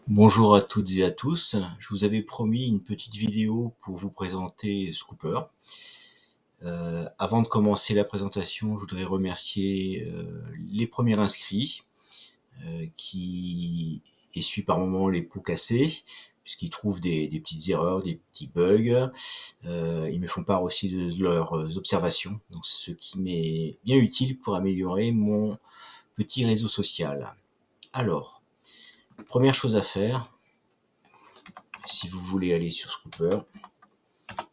Bonjour à toutes et à tous. Je vous avais promis une petite vidéo pour vous présenter Scooper. Avant de commencer la présentation, je voudrais remercier les premiers inscrits qui essuient par moments les pots cassés, puisqu'ils trouvent des petites erreurs, des petits bugs. Ils me font part aussi de leurs observations, donc ce qui m'est bien utile pour améliorer mon petit réseau social. Alors, première chose à faire, si vous voulez aller sur Scooper,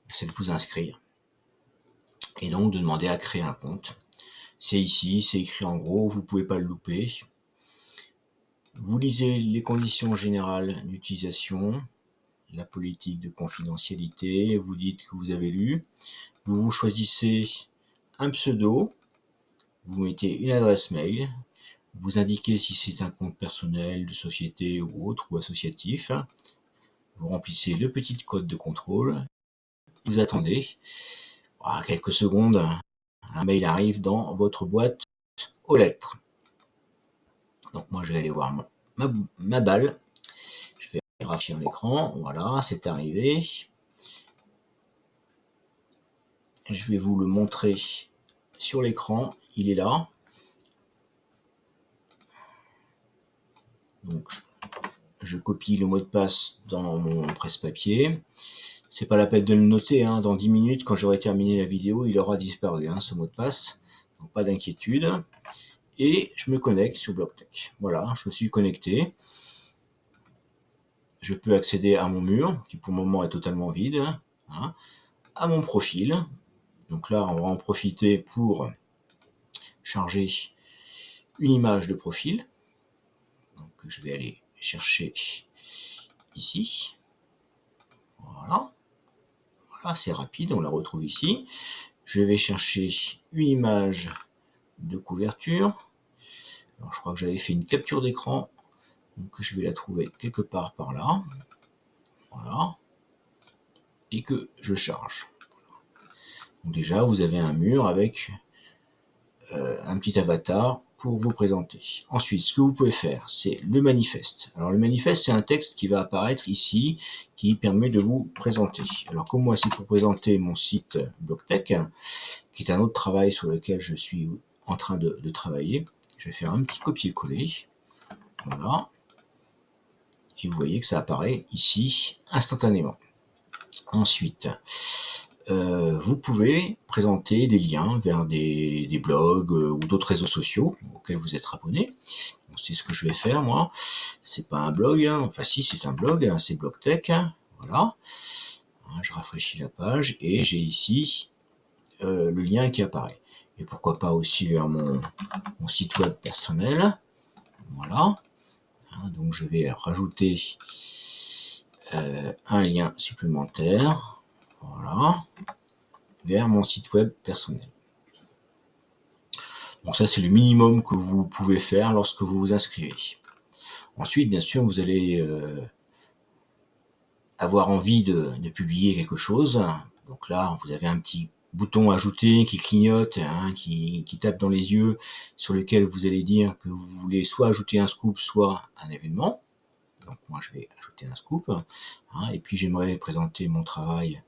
c'est de vous inscrire et donc de demander à créer un compte. C'est ici, c'est écrit en gros, vous pouvez pas le louper. Vous lisez les conditions générales d'utilisation, la politique de confidentialité, vous dites que vous avez lu, vous choisissez un pseudo, vous mettez une adresse mail, vous indiquez si c'est un compte personnel, de société ou autre, ou associatif, vous remplissez le petit code de contrôle, vous attendez quelques secondes, un mail arrive dans votre boîte aux lettres. Donc moi je vais aller voir ma balle, je vais rafraîchir l'écran, voilà, c'est arrivé. Je vais vous le montrer sur l'écran, il est là. Donc je copie le mot de passe dans mon presse-papier. C'est pas la peine de le noter, hein. Dans 10 minutes, quand j'aurai terminé la vidéo, il aura disparu, hein, ce mot de passe. Donc pas d'inquiétude. Et je me connecte sur BlockTech. Voilà, je me suis connecté. Je peux accéder à mon mur, qui pour le moment est totalement vide, hein, à mon profil. Donc là, on va en profiter pour charger une image de profil. Donc je vais aller chercher ici. Voilà. Voilà, c'est rapide, on la retrouve ici. Je vais chercher une image de couverture. Alors je crois que j'avais fait une capture d'écran, donc je vais la trouver quelque part par là. Voilà. Et que je charge. Donc déjà, vous avez un mur avec un petit avatar pour vous présenter. Ensuite, ce que vous pouvez faire, c'est le manifeste. Alors le manifeste, c'est un texte qui va apparaître ici, qui permet de vous présenter. Alors comme moi, c'est pour présenter mon site BlockTech, qui est un autre travail sur lequel je suis en train de travailler. Je vais faire un petit copier-coller. Voilà. Et vous voyez que ça apparaît ici instantanément. Ensuite, vous pouvez présenter des liens vers des blogs ou d'autres réseaux sociaux auxquels vous êtes abonné. C'est ce que je vais faire moi. C'est pas un blog, hein. Enfin si, c'est un blog, hein. C'est BlockTech. Voilà. Je rafraîchis la page et j'ai ici le lien qui apparaît. Et pourquoi pas aussi vers mon site web personnel. Voilà. Donc je vais rajouter un lien supplémentaire. Voilà. Vers mon site web personnel. Donc ça, c'est le minimum que vous pouvez faire lorsque vous vous inscrivez. Ensuite, bien sûr, vous allez avoir envie de publier quelque chose. Donc là, vous avez un petit bouton ajouter qui clignote, hein, qui tape dans les yeux, sur lequel vous allez dire que vous voulez soit ajouter un scoop, soit un événement. Donc moi, je vais ajouter un scoop. Hein, et puis, j'aimerais présenter mon travail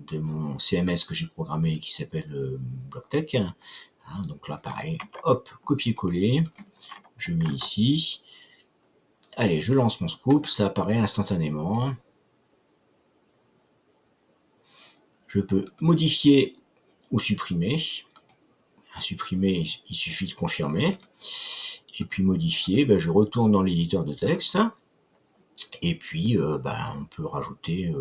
de mon CMS que j'ai programmé qui s'appelle BlockTech. Hein, donc là, pareil, hop, copier-coller, je mets ici. Allez, je lance mon scoop, ça apparaît instantanément. Je peux modifier ou supprimer. Supprimer, il suffit de confirmer. Et puis modifier, je retourne dans l'éditeur de texte. Et puis, on peut rajouter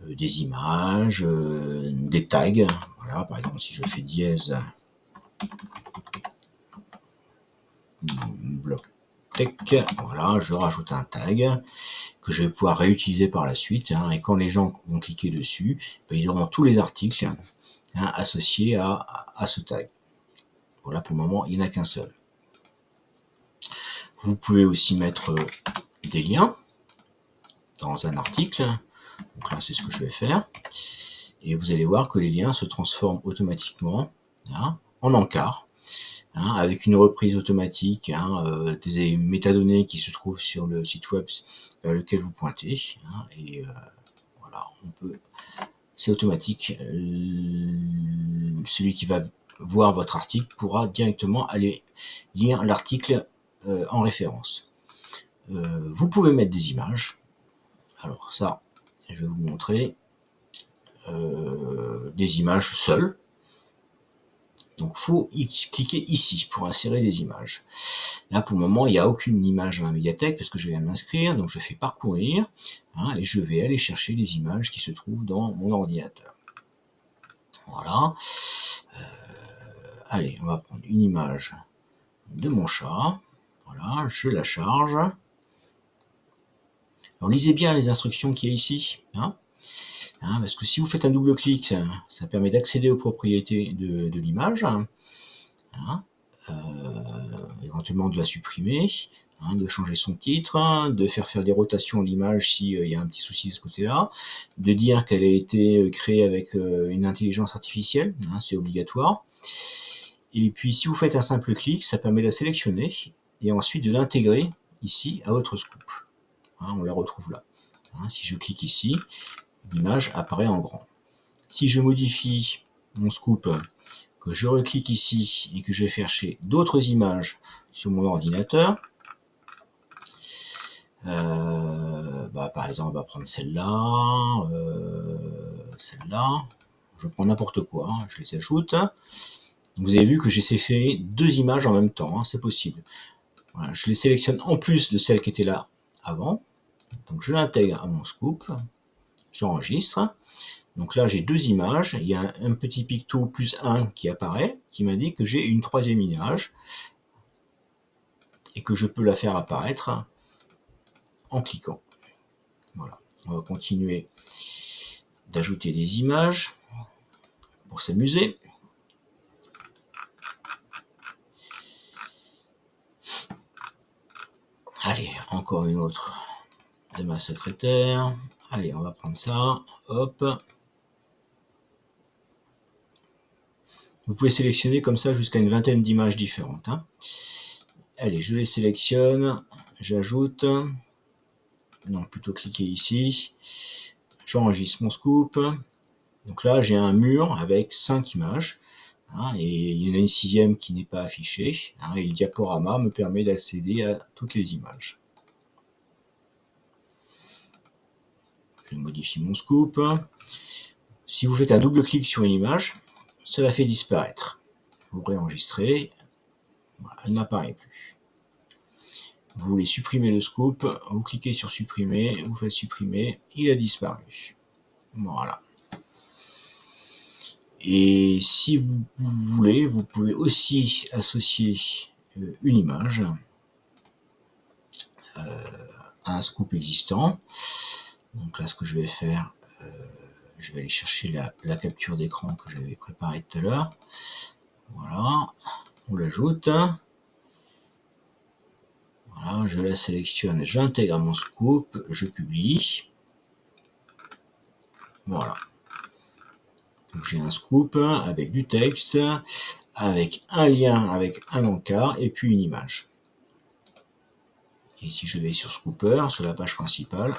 des images, des tags. Voilà, par exemple, si je fais dièse BlockTech, voilà, je rajoute un tag que je vais pouvoir réutiliser par la suite. Hein, et quand les gens vont cliquer dessus, ils auront tous les articles associés à ce tag. Voilà, pour le moment, il n'y en a qu'un seul. Vous pouvez aussi mettre des liens dans un article. Donc là, c'est ce que je vais faire. Et vous allez voir que les liens se transforment automatiquement en encart. avec une reprise automatique des métadonnées qui se trouvent sur le site web vers lequel vous pointez. Et voilà, c'est automatique. Celui qui va voir votre article pourra directement aller lire l'article en référence. Vous pouvez mettre des images. Alors ça, je vais vous montrer des images seules. Donc, faut cliquer ici pour insérer des images. Là, pour le moment, il n'y a aucune image dans la médiathèque parce que je viens de m'inscrire. Donc, je fais parcourir et je vais aller chercher les images qui se trouvent dans mon ordinateur. Voilà. Allez, on va prendre une image de mon chat. Voilà, je la charge. Alors, lisez bien les instructions qu'il y a ici. Parce que si vous faites un double clic, ça permet d'accéder aux propriétés de l'image. Éventuellement de la supprimer, de changer son titre, de faire des rotations à l'image s'il y a un petit souci de ce côté-là, de dire qu'elle a été créée avec une intelligence artificielle, c'est obligatoire. Et puis si vous faites un simple clic, ça permet de la sélectionner et ensuite de l'intégrer ici à votre scoop. On la retrouve là. Si je clique ici, l'image apparaît en grand. Si je modifie mon scoop, que je reclique ici et que je vais chercher d'autres images sur mon ordinateur, par exemple, on va prendre celle-là, je prends n'importe quoi, je les ajoute. Vous avez vu que j'ai fait 2 images en même temps, c'est possible. Voilà, je les sélectionne en plus de celles qui étaient là avant. Donc je l'intègre à mon scoop, j'enregistre. Donc là j'ai 2 images, il y a un petit picto plus 1 qui apparaît, qui m'indique que j'ai une 3e image et que je peux la faire apparaître en cliquant. Voilà, on va continuer d'ajouter des images pour s'amuser. Allez, encore une autre de ma secrétaire. Allez, on va prendre ça. Hop. Vous pouvez sélectionner comme ça jusqu'à une vingtaine d'images différentes. Allez, je les sélectionne. J'ajoute. Non, plutôt cliquer ici. J'enregistre mon scoop. Donc là, j'ai un mur avec 5 images. Et il y en a une 6e qui n'est pas affichée. Et le diaporama me permet d'accéder à toutes les images. Je modifie mon scoop. Si vous faites un double clic sur une image, ça la fait disparaître. Vous réenregistrez, voilà, elle n'apparaît plus. Vous voulez supprimer le scoop, vous cliquez sur supprimer, vous faites supprimer, il a disparu. Voilà. Et si vous voulez, vous pouvez aussi associer une image à un scoop existant. Donc là, ce que je vais faire, je vais aller chercher la capture d'écran que j'avais préparée tout à l'heure. Voilà, on l'ajoute. Voilà, je la sélectionne, j'intègre à mon scoop, je publie. Voilà. J'ai un scoop avec du texte, avec un lien, avec un encart et puis une image. Et si je vais sur Scooper, sur la page principale,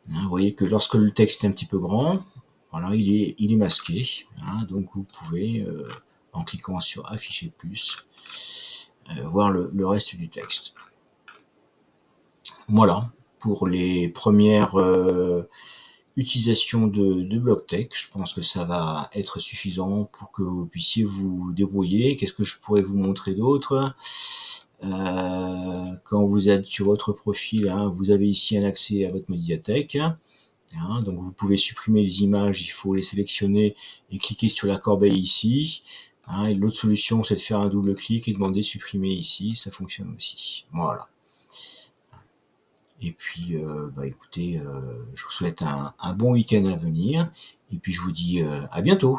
vous voyez que lorsque le texte est un petit peu grand, voilà, il est masqué. Donc vous pouvez, en cliquant sur Afficher plus, voir le reste du texte. Voilà, pour les premières utilisation de BlockTech, je pense que ça va être suffisant pour que vous puissiez vous débrouiller. Qu'est-ce que je pourrais vous montrer d'autre? Quand vous êtes sur votre profil, vous avez ici un accès à votre médiathèque. Donc vous pouvez supprimer les images, il faut les sélectionner et cliquer sur la corbeille ici. Et l'autre solution, c'est de faire un double clic et demander supprimer ici, ça fonctionne aussi. Voilà. Et puis, écoutez, je vous souhaite un bon week-end à venir. Et puis, je vous dis à bientôt.